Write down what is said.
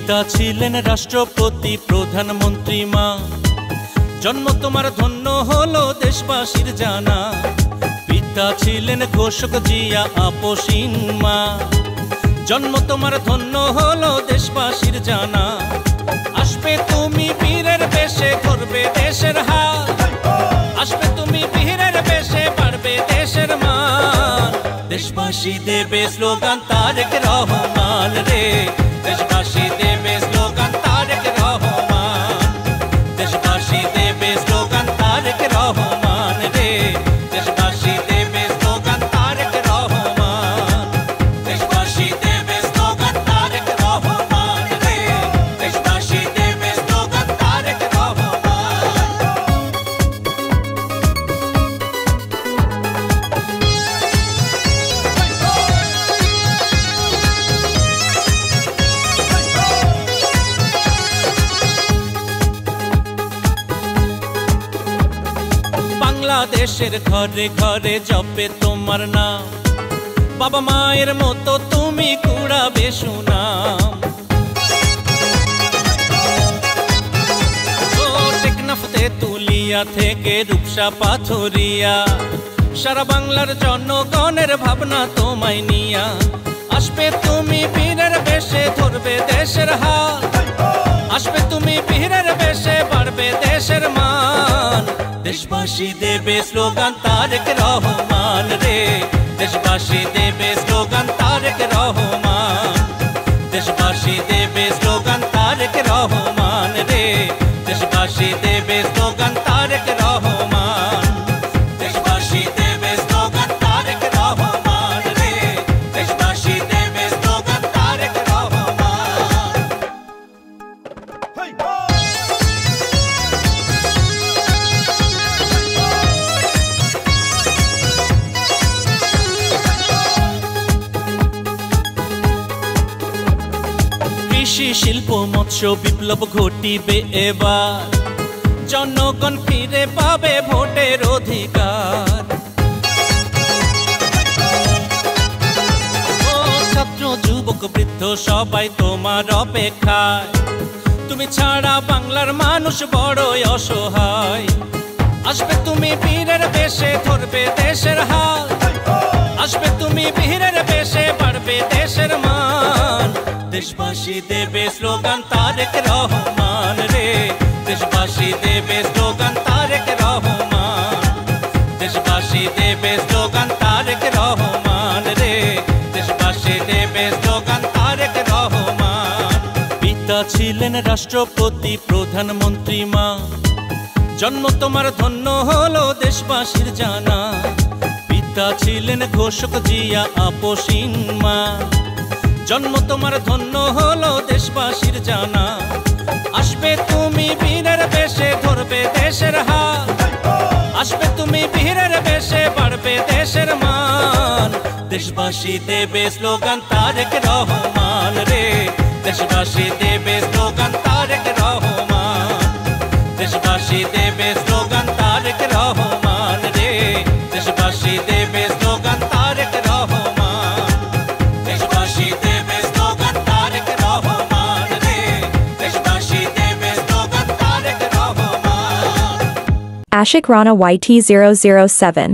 পিতা ছিলেন রাষ্ট্রপতি প্রধানমন্ত্রী মা, জন্ম তোমার ধন্য হলো দেশবাসীর জানা। পিতা ছিলেন ঘোষক জিয়া আপসীন মা, জন্ম তোমার ধন্য হলো দেশবাসীর জানা। আসবে তুমি বীরের বেশে করবে দেশের হাল, আসবে তুমি বীরের বেশে পারবে দেশের মান। দেশবাসী দেবে স্লোগান তারেক রহমান রে, দেশবাসী দেবে স্লোগান তারেক রহমান, দেশবাসী দেবে স্লোগান তারেক রহমান রে, দেশবাসী দেবে স্লোগান তারেক রহমান, দেশবাসী দেবে স্লোগান তারেক রহমান রে, দেশবাসী দেবে স্লোগান তারেক রহমান। বাংলাদেশের ঘরে ঘরে জপে তোমার নাম, বাবা মায়ের মতো তুমি কুড়াবে সুনাম। ও টেকনাফতে তুলিয়া থেকে রূপসা পাথরিয়া, সারা বাংলার জনগণের ভাবনা তোমায় নিয়া। আসবে তুমি বীরের বেশে ধরবে দেশের হাল, আসবে তুমি বীরের বেশে বাড়বে দেশের মান। দেশবাসী দেবে স্লোগান তারেক রহমান রে, দেশবাসী দেবে স্লোগান তারেক রহমান, দেশবাসী দেবে স্লোগান তারেক রহমান রে, দেশবাসী দেবে স্লোগান তারেক রহমান, দেশবাসী দেবে স্লোগান তারেক রহমান রে, দেশবাসী দেবে স্লোগান তারেক রহমান। কৃষি শিল্প মৎস্য বিপ্লব ঘটিবে এবার, জনগণ ফিরে পাবে ভোটের অধিকার। ও ছাত্র যুবক বৃদ্ধ সবাই তোমার অপেক্ষায়, তুমি ছাড়া বাংলার মানুষ বড়ই অসহায়। আসবে তুমি বীরের বেশে ধরবে দেশের হাল, আসবে তুমি বীরের বেশে বাড়বে দেশের মান। দেশবাসী দেবে স্লোগান তারেক রহমান রে, দেশবাসী দেবে স্লোগান তারেক রহমান, দেশবাসী দেবে স্লোগান তারেক রহমান রে, দেশবাসী দেবে স্লোগান তারেক রহমান। পিতা ছিলেন রাষ্ট্রপতি প্রধানমন্ত্রী মা, জন্ম তোমার ধন্য হলো দেশবাসীর জানা। পিতা ছিলেন ঘোষক জিয়া আপসীন মা, জন্ম তোমার ধন্য হলো দেশবাসীর জানা। আসবে তুমি বীরের বেশে ধরবে দেশের হাল, আসবে তুমি বীরের বেশে বাড়বে দেশের মান। দেশবাসী দেবে স্লোগান তারেক রহমান রে, দেশবাসী দেবে স্লোগান তারেক রহমান, দেশবাসী দেবে স্লোগান তারেক রহমান রে, দেশবাসী দেবে স্লোগান তারেক রহমান, দেশবাসী দেবে স্লোগান তারেক রহমান রে, দেশবাসী দেবে slogan Tarique Rahman. Ashik Rana YT 007